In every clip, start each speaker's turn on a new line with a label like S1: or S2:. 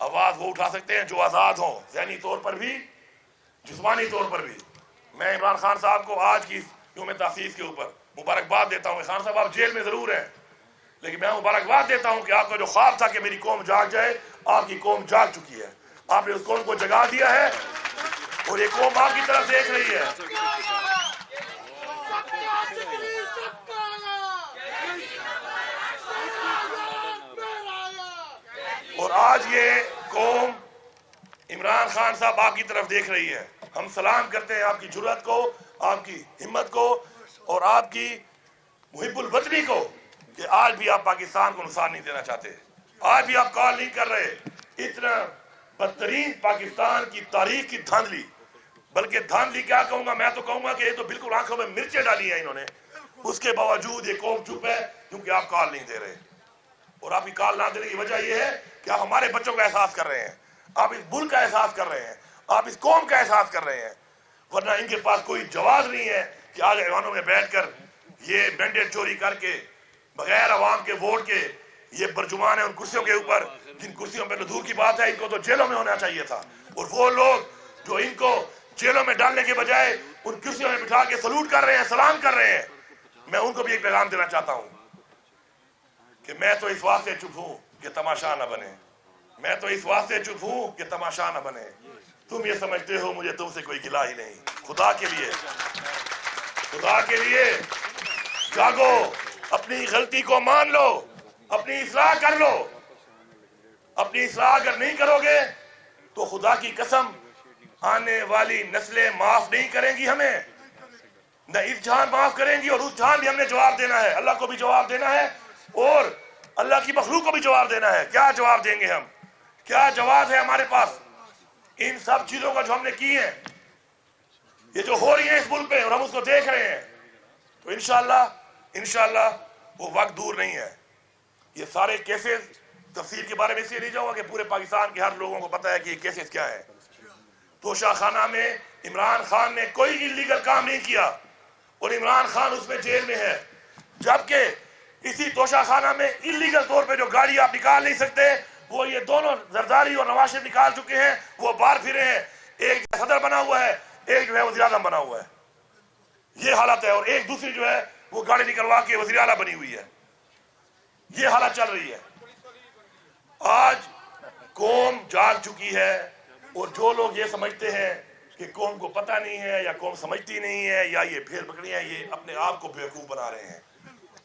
S1: آواز وہ اٹھا سکتے ہیں جو آزاد ہوں، ذہنی طور پر بھی، جسمانی طور پر بھی۔ میں عمران خان صاحب کو آج کی یوم تاسیس کے اوپر مبارکباد دیتا ہوں۔ خان صاحب آپ جیل میں ضرور ہیں، لیکن میں مبارکباد دیتا ہوں کہ آپ کا جو خواب تھا کہ میری قوم جاگ جائے، آپ کی قوم جاگ چکی ہے۔ آپ نے اس قوم کو جگا دیا ہے اور یہ قوم آپ کی طرف دیکھ رہی ہے۔ اور آج یہ قوم عمران خان صاحب آپ کی طرف دیکھ رہی ہے۔ ہم سلام کرتے ہیں آپ کی جرأت کو، آپ کی ہمت کو اور آپ کی محب الوطنی کو کہ آج بھی آپ پاکستان کو نقصان نہیں دینا چاہتے، آج بھی آپ کال نہیں کر رہے۔ اتنا بدترین پاکستان کی تاریخ کی دھاندلی، بلکہ دھاندلی کیا کہوں گا، میں تو کہوں گا کہ یہ تو بالکل آنکھوں میں مرچیں ڈالی ہیں انہوں نے، اس کے باوجود یہ قوم چپ ہے کیونکہ آپ کال نہیں دے رہے۔ اور آپ کی کال نہ دینے کی وجہ یہ ہے کہ آپ ہمارے بچوں کا احساس کر رہے ہیں، آپ اس ملک کا احساس کر رہے ہیں، آپ اس قوم کا احساس کر رہے ہیں، ورنہ ان کے پاس کوئی جواز نہیں ہے کہ آج ایوانوں میں بیٹھ کر یہ مینڈیٹ چوری کر کے بغیر عوام کے ووٹ کے یہ برجمان ہیں ان کرسیوں کے اوپر، جن کرسیوں پہ دور کی بات ہے ان کو تو جیلوں میں ہونا چاہیے تھا۔ اور وہ لوگ جو ان کو جیلوں میں ڈالنے کے بجائے ان کرسیوں میں بٹھا کے سلوٹ کر رہے ہیں، سلام کر رہے ہیں، میں ان کو بھی ایک پیغام دینا چاہتا ہوں کہ میں تو اس واسطے چپ ہوں کہ تماشا نہ بنے، میں تو اس واسطے چپ ہوں کہ تماشا نہ بنے۔ تم یہ سمجھتے ہو مجھے تم سے کوئی گلہ ہی نہیں۔ خدا کے لیے، خدا کے لیے جاگو، اپنی غلطی کو مان لو، اپنی اصلاح کر لو۔ اپنی اصلاح اگر نہیں کرو گے تو خدا کی قسم آنے والی نسلیں معاف نہیں کریں گی ہمیں، نہ اس جہان معاف کریں گی اور اس جہان بھی ہم نے جواب دینا ہے، اللہ کو بھی جواب دینا ہے اور اللہ کی مخلوق کو بھی جواب دینا ہے۔ کیا جواب دیں گے ہم؟ کیا جواب ہے ہمارے پاس ان سب چیزوں کا جو ہم نے کی ہیں، یہ جو ہو رہی ہیں اس ملک پہ اور ہم اس کو دیکھ رہے ہیں؟ تو انشاءاللہ وہ وقت دور نہیں ہے۔ یہ سارے کیسز تفصیل کے بارے میں اس لیے نہیں جاؤں گا کہ پورے پاکستان کے ہر لوگوں کو پتہ ہے کہ یہ کیسز کیا ہے۔ توشہ خانہ میں عمران خان نے کوئی انلیگل کام نہیں کیا اور عمران خان اس میں جیل میں ہے، جبکہ اسی توشہ خانہ میں انلیگل طور پہ جو گاڑی آپ نکال نہیں سکتے وہ یہ دونوں زرداری اور نواز شریف نکال چکے ہیں، وہ باہر پھرے ہیں۔ ایک صدر بنا ہوا ہے، ایک جو ہے وزیر اعظم بنا ہوا ہے، یہ حالت ہے، اور ایک دوسری جو ہے وہ گاڑی نکلوا کے وزیر اعلیٰ بنی ہوئی ہے۔ یہ حالت چل رہی ہے۔ آج قوم جاگ چکی ہے اور جو لوگ یہ سمجھتے ہیں کہ قوم کو پتہ نہیں ہے یا قوم سمجھتی نہیں ہے یا یہ بھیڑ بکریاں، یہ اپنے آپ کو بیوقوف بنا رہے ہیں،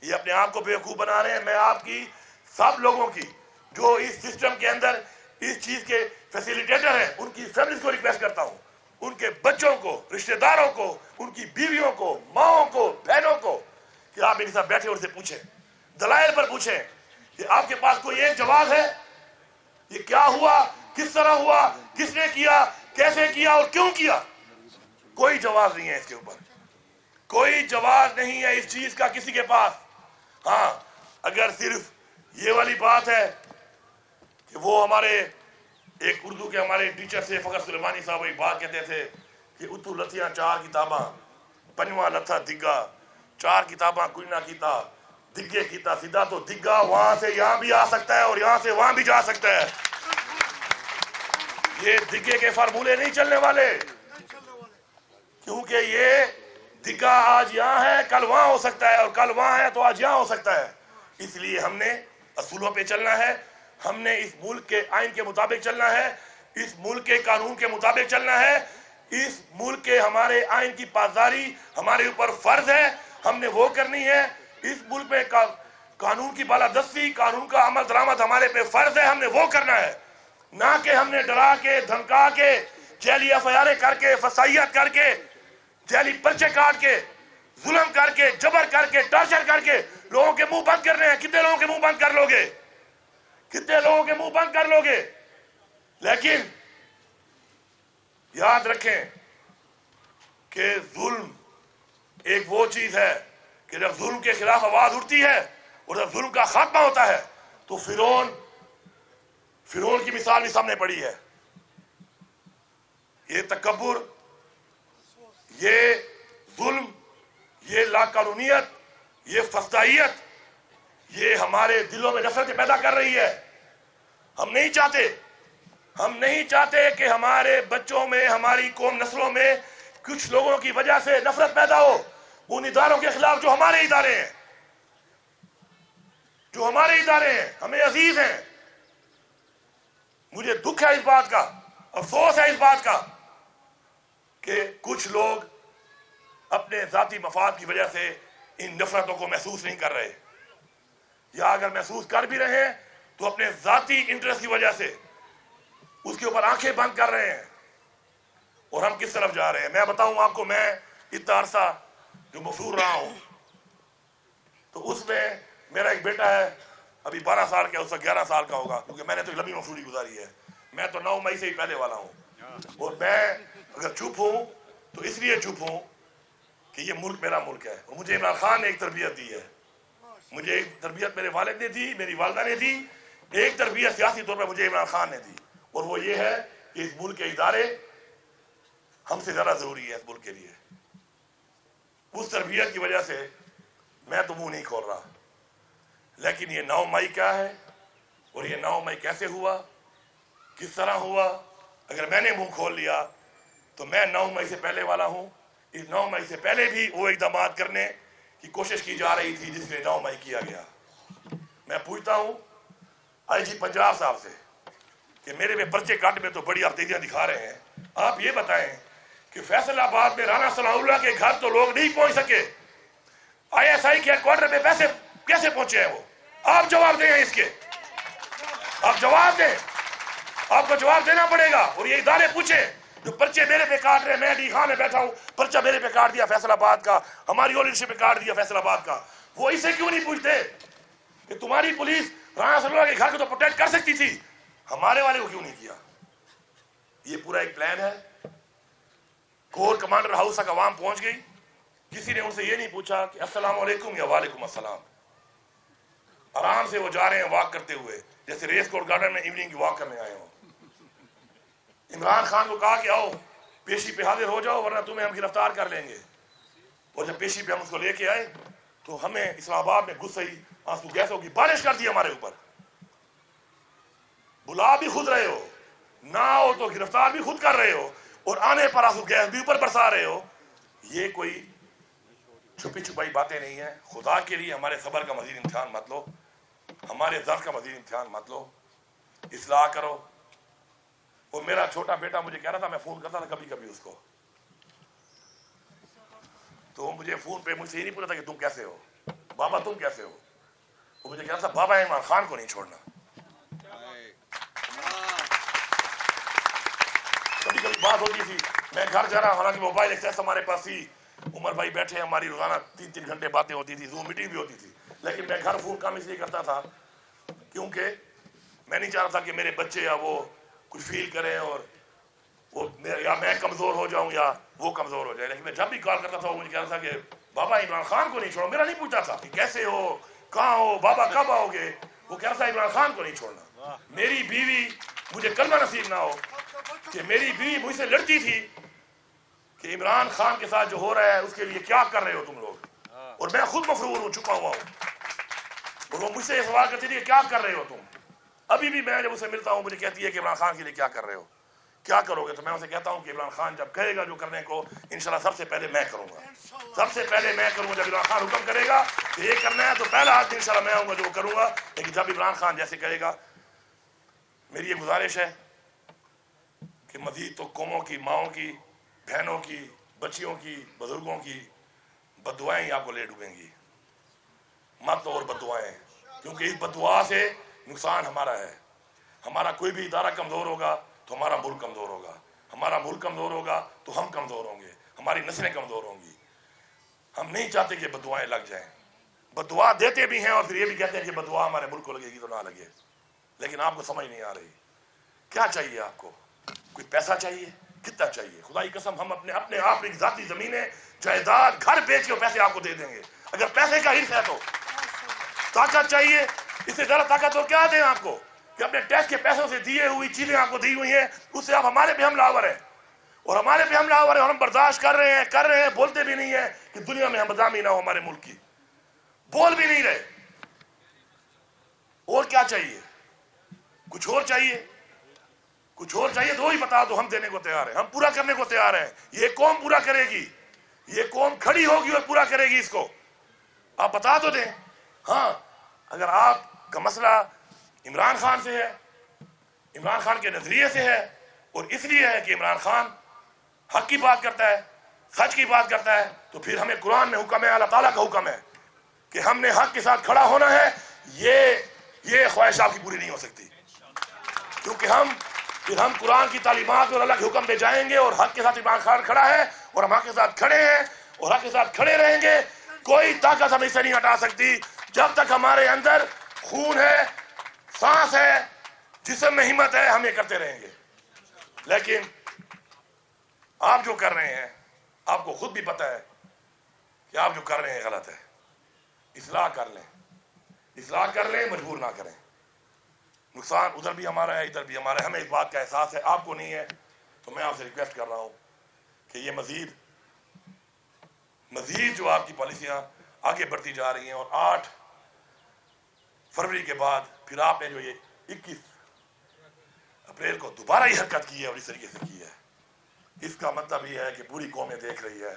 S1: یہ اپنے آپ کو بیوقوف بنا رہے ہیں۔ میں آپ کی سب لوگوں کی جو اس سسٹم کے اندر اس چیز کے فیسیلیٹیٹر ہیں ان کی فیملیز کو ریکویسٹ کرتا ہوں، ان کے بچوں کو، رشتہ داروں کو، ان کی بیویوں کو، ماؤں کو، بہنوں کو کہ آپ ان کے ساتھ بیٹھے اور سے پوچھیں، دلائل پر پوچھیں کہ آپ کے پاس کوئی ایک جواب ہے؟ یہ کیا ہوا، کس طرح ہوا، کس نے کیا، کیسے کیا اور کیوں کیا؟ کوئی جواب نہیں ہے اس کے اوپر، کوئی جواب نہیں ہے اس چیز کا کسی کے پاس۔ ہاں، اگر صرف یہ والی بات ہے کہ وہ ہمارے ایک اردو کے ہمارے ٹیچر سے فخر سلیمانی صاحب ایک بات کہتے تھے کہ اتو لتھیاں چار کتاباں پنجواں لتھا دگا، چار کتاباں کوئی نہ کیتا دگے کیتا سیدھا، تو دگا وہاں سے یہاں بھی آ سکتا ہے اور یہاں سے وہاں بھی جا سکتا ہے۔ یہ دگے کے فارمولے نہیں چلنے والے، کیونکہ یہ دگا آج یہاں ہے کل وہاں ہو سکتا ہے اور کل وہاں ہے تو آج یہاں ہو سکتا ہے۔ اس لیے ہم نے اصولوں پہ چلنا ہے، ہم نے اس ملک کے آئین کے مطابق چلنا ہے، اس ملک کے قانون کے مطابق چلنا ہے، اس ملک کے ہمارے آئین کی پاسداری ہمارے اوپر فرض ہے، ہم نے وہ کرنی ہے۔ اس ملک میں قانون کی بالادستی، قانون کا عمل درآمد ہمارے پہ فرض ہے، ہم نے وہ کرنا ہے، نہ کہ ہم نے ڈرا کے دھمکا کے جیلی FIR کر کے فسائیت کر کے جیلی پرچے کاٹ کے ظلم کر کے جبر کر کے ٹارچر کر کے لوگوں کے منہ بند کرنے ہیں۔ کتنے لوگوں کے منہ بند کر لو گے؟ کتنے لوگوں کے منہ بند کر لو گے؟ لیکن یاد رکھیں کہ ظلم ایک وہ چیز ہے کہ جب ظلم کے خلاف آواز اٹھتی ہے اور جب ظلم کا خاتمہ ہوتا ہے تو فرعون کی مثال بھی سامنے پڑی ہے۔ یہ تکبر، یہ ظلم، یہ لاقانونیت، یہ فسادیت، یہ ہمارے دلوں میں نفرت پیدا کر رہی ہے۔ ہم نہیں چاہتے ہم نہیں چاہتے کہ ہمارے بچوں میں، ہماری قوم نسلوں میں کچھ لوگوں کی وجہ سے نفرت پیدا ہو ان اداروں کے خلاف جو ہمارے ادارے ہیں، جو ہمارے ادارے ہیں، ہمیں عزیز ہیں۔ مجھے دکھ ہے اس بات کا، افسوس ہے اس بات کا کہ کچھ لوگ اپنے ذاتی مفاد کی وجہ سے ان نفرتوں کو محسوس نہیں کر رہے، یا اگر محسوس کر بھی رہے ہیں تو اپنے ذاتی انٹرسٹ کی وجہ سے اس کے اوپر آنکھیں بند کر رہے ہیں۔ اور ہم کس طرف جا رہے ہیں؟ میں بتاؤں آپ کو، میں اتنا عرصہ جو مفرور رہا ہوں تو اس میں میرا ایک بیٹا ہے، ابھی 12 سال کا، اس سے 11 سال کا ہوگا، کیونکہ میں نے تو لمبی مفروری گزاری ہے۔ میں تو 9 مئی سے ہی پہلے والا ہوں، اور میں اگر چپ ہوں تو اس لیے چپ ہوں کہ یہ ملک میرا ملک ہے، اور مجھے عمران خان نے ایک تربیت دی ہے، مجھے ایک تربیت میرے والد نے دی، میری والدہ نے دی، ایک تربیت سیاسی طور پر مجھے عمران خان نے دی، اور وہ یہ ہے کہ اس ملک کے ادارے ہم سے زیادہ ضروری ہے اس ملک کے لیے۔ اس تربیت کی وجہ سے میں تو منہ نہیں کھول رہا، لیکن یہ 9 مئی کیا ہے، اور یہ 9 مئی کیسے ہوا، کس طرح ہوا؟ اگر میں نے منہ کھول لیا تو میں 9 مئی سے پہلے والا ہوں۔ اس 9 مئی سے پہلے بھی وہ اقدامات کرنے کی کوشش کی جا رہی تھی جس نے 9 مئی کیا گیا۔ میں پوچھتا ہوں آئی جی پنجاب صاحب سے کہ میرے میں پرچے کاٹنے میں تو بڑی آپ تیزیاں دکھا رہے ہیں، آپ یہ بتائیں کہ فیصل آباد میں رانا ثناء اللہ کے گھر تو لوگ نہیں پہنچ سکے، ISI کے ہیڈ کوارٹر میں پیسے کیسے پہنچے ہیں وہ؟ آپ جواب دیں اس کے، آپ جواب دیں، آپ کو جواب دینا پڑے گا۔ اور یہ ادارے پوچھیں جو پرچے میرے پہ کاٹ رہے ہیں، میں ڈی خان میں بیٹھا ہوں، پرچہ میرے پہ کاٹ دیا فیصل آباد کا، ہماری لیڈرشپ پہ کاٹ دیا فیصل آباد کا، وہ اسے کیوں نہیں پوچھتے کہ تمہاری پولیس رانا ثناء اللہ کے گھر کو تو پروٹیکٹ کر سکتی تھی، ہمارے والے کو کیوں نہیں کیا؟ یہ پورا ایک پلان ہے۔ کور کمانڈر ہاؤس تک عوام پہنچ گئی، کسی نے ان سے یہ نہیں پوچھا کہ السلام علیکم یا وعلیکم السلام۔ آرام سے وہ جا رہے ہیں واک کرتے ہوئے، جیسے ریس کورٹ گارڈن میں ایوننگ کی واک کرنے آئے ہوں۔ عمران خان کو کہا کہ آؤ پیشی پہ حاضر ہو جاؤ ورنہ تمہیں ہم گرفتار کر لیں گے، اور جب پیشی پہ ہم اس کو لے کے آئے تو ہمیں اسلام آباد میں غصے ہی آنسو گیسوں کی بارش کر دی ہمارے اوپر۔ بلا بھی خود رہے ہو، نہ ہو تو گرفتار بھی خود کر رہے ہو، اور آنے پر آنسو گیس بھی اوپر برسا رہے ہو۔ یہ کوئی چھپی چھپائی باتیں نہیں ہیں۔ خدا کے لیے ہمارے صبر کا مزید امتحان مت لو، ہمارے ضبط کا مزید امتحان مت لو، اصلاح کرو۔ اور میرا چھوٹا بیٹا مجھے کہہ رہا تھا، میں فون کرتا تھا کبھی کبھی اس کو، تو مجھے فون پہ مجھ سے یہ نہیں پوچھتا کہ تم کیسے ہو بابا، تم کیسے ہو، وہ مجھے کہہ رہا تھا بابا عمران خان کو نہیں چھوڑنا۔ کبھی کبھی بات ہوتی تھی، میں گھر جا رہا، حالانکہ موبائل ایکسیس ہمارے پاس ہی، عمر بھائی بیٹھے، ہماری روزانہ 3 گھنٹے باتیں ہوتی تھی، زوم میٹنگ بھی ہوتی تھی، لیکن میں گھر فون کام اس لیے کرتا تھا کیونکہ میں نہیں چاہ رہا تھا کہ میرے بچے یا وہ کچھ فیل کریں اور وہ یا میں کمزور ہو جاؤں یا وہ کمزور ہو جائے۔ لیکن میں جب بھی کال کرتا تھا وہ مجھے کہہ رہا تھا کہ بابا عمران خان کو نہیں چھوڑو۔ میرا نہیں پوچھتا تھا کہ کیسے ہو، کہاں ہو، بابا کب آؤ گے، وہ کہہ رہا تھا عمران خان کو نہیں چھوڑنا۔ میری بیوی، مجھے کلمہ نصیب نہ ہو کہ میری بیوی مجھ سے لڑتی تھی کہ عمران خان کے ساتھ جو ہو رہا ہے اس کے لیے کیا کر رہے ہو تم لوگ، اور میں خود مفرور ہوں، چھپا ہوا ہوں، اور وہ مجھ سے یہ سوال کرتی تھی کہ کیا کر رہے ہو تم۔ ابھی بھی میں جب اسے ملتا ہوں مجھے کہتی ہے کہ عمران خان کے لیے کیا کر رہے ہو، کیا کرو گے؟ تو میں اسے کہتا ہوں کہ عمران خان جب کہے گا جو کرنے کو، انشاءاللہ سب سے پہلے میں کروں گا، سب سے پہلے میں کروں گا۔ جب عمران خان حکم کرے گا کہ یہ کرنا ہے تو پہلا ہاتھ انشاءاللہ میں آؤں گا جو کروں گا، لیکن جب عمران خان جیسے کہے گا۔ میری یہ گزارش ہے کہ مزید تو قوموں کی، ماؤں کی، بہنوں کی، بچیوں کی، بزرگوں کی بد دعائیں ہی آپ کو لے ڈوبیں گی، مت اور بد دعائیں، کیونکہ اس بد دعا سے نقصان ہمارا ہے۔ ہمارا کوئی بھی ادارہ کمزور ہوگا تو ہمارا ملک کمزور ہوگا، ہمارا ملک کمزور ہوگا تو ہم کمزور ہوں گے، ہماری نسلیں کمزور ہوں گی۔ ہم نہیں چاہتے کہ بد دعائیں لگ جائیں، بد دعا دیتے بھی ہیں اور پھر یہ بھی کہتے ہیں کہ بد دعا ہمارے ملک کو لگے گی تو نہ لگے، لیکن آپ کو سمجھ نہیں آ رہی۔ کیا چاہیے آپ کو؟ کوئی پیسہ چاہیے؟ کتنا چاہیے؟ خدا کی قسم ہم اپنے آپ کی ذاتی زمینیں، جائیداد، گھر بیچ کے پیسے آپ کو دے دیں گے اگر پیسے کا حرص ہے تو۔ طاقت چاہیے، اس سے زیادہ طاقت اور کیا دیں آپ کو کہ اپنے ٹیکس کے پیسوں سے دیے ہوئی چیزیں آپ کو دی ہوئی ہیں، اس سے آپ ہمارے پہ حملہ آور ہیں، اور ہمارے پہ حملہ آور ہیں اور ہم برداشت کر رہے ہیں، بولتے بھی نہیں ہیں کہ دنیا میں ہم بدنامی نہ ہو ہمارے ملک کی، بول بھی نہیں رہے۔ اور کیا چاہیے؟ کچھ اور چاہیے؟ کچھ اور چاہیے تو وہی بتا دو، ہم دینے کو تیار ہیں، ہم پورا کرنے کو تیار ہیں. یہ قوم پورا کرے گی، یہ قوم کھڑی ہوگی اور پورا کرے گی اس کو. آپ بتا تو دیں. ہاں اگر آپ کا مسئلہ عمران خان سے ہے، عمران خان کے نظریے سے ہے، اور اس لیے ہے کہ عمران خان حق کی بات کرتا ہے، سچ کی بات کرتا ہے، تو پھر ہمیں قرآن میں حکم ہے، اللہ تعالیٰ کا حکم ہے کہ ہم نے حق کے ساتھ کھڑا ہونا ہے. یہ خواہش آپ کی پوری نہیں ہو سکتی، کیونکہ پھر ہم قرآن کی تعلیمات اور اللہ کے حکم پہ جائیں گے، اور حق کے ساتھ عمران خان کھڑا ہے اور ہم حق کے ساتھ کھڑے ہیں اور حق کے ساتھ کھڑے رہیں گے. کوئی طاقت ہمیں سے نہیں ہٹا سکتی جب تک ہمارے اندر خون ہے، سانس ہے، جسم میں ہمت ہے، ہم یہ کرتے رہیں گے. لیکن آپ جو کر رہے ہیں آپ کو خود بھی پتہ ہے کہ آپ جو کر رہے ہیں غلط ہے. اصلاح کر لیں، اصلاح کر لیں، مجبور نہ کریں. نقصان ادھر بھی ہمارا ہے، ادھر بھی ہمارا ہے، ہمیں اس بات کا احساس ہے، آپ کو نہیں ہے. تو میں آپ سے ریکویسٹ کر رہا ہوں کہ یہ مزید جو آپ کی پالیسیاں آگے بڑھتی جا رہی ہیں، اور 8 فروری کے بعد پھر آپ نے جو یہ 21 اپریل کو دوبارہ یہ حرکت کی ہے اور اس طریقے سے کی ہے، اس کا مطلب یہ ہے کہ پوری قومیں دیکھ رہی ہے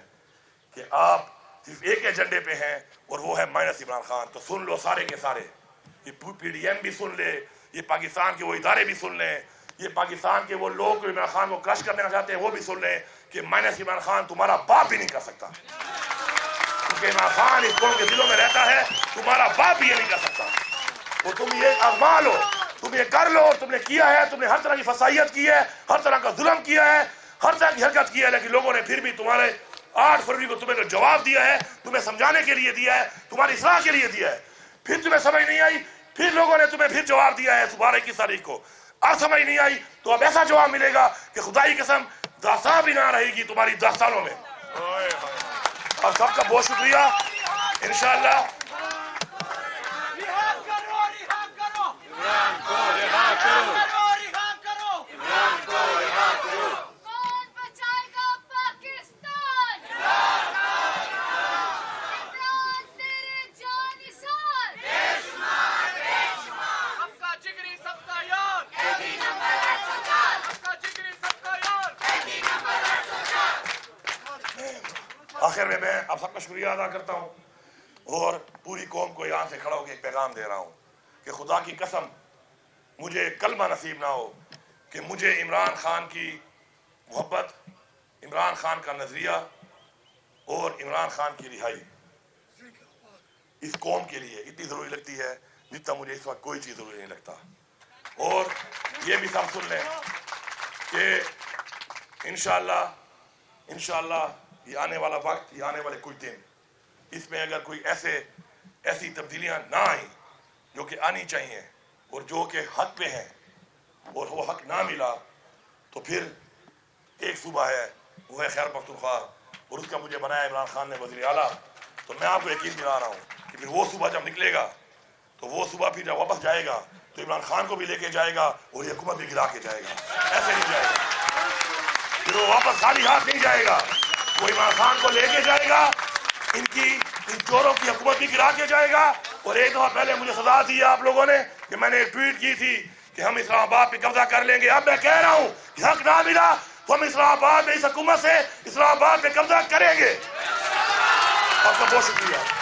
S1: کہ آپ صرف ایک ایجنڈے پہ ہیں، اور وہ ہے مائنس عمران خان. تو سن لو سارے کے سارے، یہ پی ڈی ایم بھی سن لے، یہ پاکستان کے وہ ادارے بھی سن لیں، یہ پاکستان کے وہ لوگ جو عمران خان کو کرش کرنا چاہتے ہیں وہ بھی سن لیں کہ مائنس عمران خان تمہارا باپ بھی نہیں کر سکتا. کیونکہ عمران خان اس قوم کے دلوں میں رہتا ہے، تمہارا باپ بھی یہ نہیں کر سکتا. اور تم یہ آزما لو، تم یہ کر لو، اور تم نے کیا ہے، تم نے ہر طرح کی فسائیت کی ہے، ہر طرح کا ظلم کیا ہے، ہر طرح کی حرکت کی ہے، لیکن لوگوں نے پھر بھی تمہارے 8 فروری کو تمہیں جو جواب دیا ہے، تمہیں سمجھانے کے لیے دیا ہے، تمہاری اصلاح کے لیے دیا ہے. پھر تمہیں سمجھ نہیں آئی، پھر لوگوں نے تمہیں پھر جواب دیا ہے 21 تاریخ کو. اب سمجھ نہیں آئی تو اب ایسا جواب ملے گا کہ خدائی قسم داستان بھی نہ رہے گی تمہاری داستانوں میں. آپ سب کا بہت شکریہ. انشاءاللہ آخر میں آپ سب کا شکریہ ادا کرتا ہوں، اور پوری قوم کو یہاں سے کھڑا ہو کے ایک پیغام دے رہا ہوں کہ خدا کی قسم مجھے کلمہ نصیب نہ ہو کہ مجھے عمران خان کی محبت، عمران خان کا نظریہ اور عمران خان کی رہائی اس قوم کے لیے اتنی ضروری لگتی ہے جتنا مجھے اس وقت کوئی چیز ضروری نہیں لگتا. اور یہ بھی سب سن لیں کہ انشاءاللہ یہ آنے والا وقت، یہ آنے والے کچھ دن، اس میں اگر کوئی ایسی تبدیلیاں نہ آئیں جو کہ آنی چاہیے اور جو کہ حق پہ ہیں، اور وہ حق نہ ملا، تو پھر ایک صوبہ ہے وہ ہے خیبر پختونخوا، اور اس کا مجھے بنایا عمران خان نے وزیر اعلیٰ. تو میں آپ کو یقین دلا رہا ہوں کہ پھر وہ صوبہ جب نکلے گا تو وہ صوبہ پھر جب واپس جائے گا تو عمران خان کو بھی لے کے جائے گا اور یہ حکومت بھی گرا کے جائے گا. ایسے نہیں جائے گا، پھر وہ واپس خالی ہاتھ نہیں جائے گا، وہ عمران خان کو لے کے جائے گا، ان چوروں کی حکومت بھی گرا کے جائے گا. اور ایک دفعہ پہلے مجھے سزا دی آپ لوگوں نے کہ میں نے ایک ٹویٹ کی تھی کہ ہم اسلام آباد پہ قبضہ کر لیں گے. اب میں کہہ رہا ہوں کہ حق نہ ملا تو ہم اسلام آباد میں اس حکومت سے اسلام آباد پہ قبضہ کریں گے. آپ کا بہت شکریہ.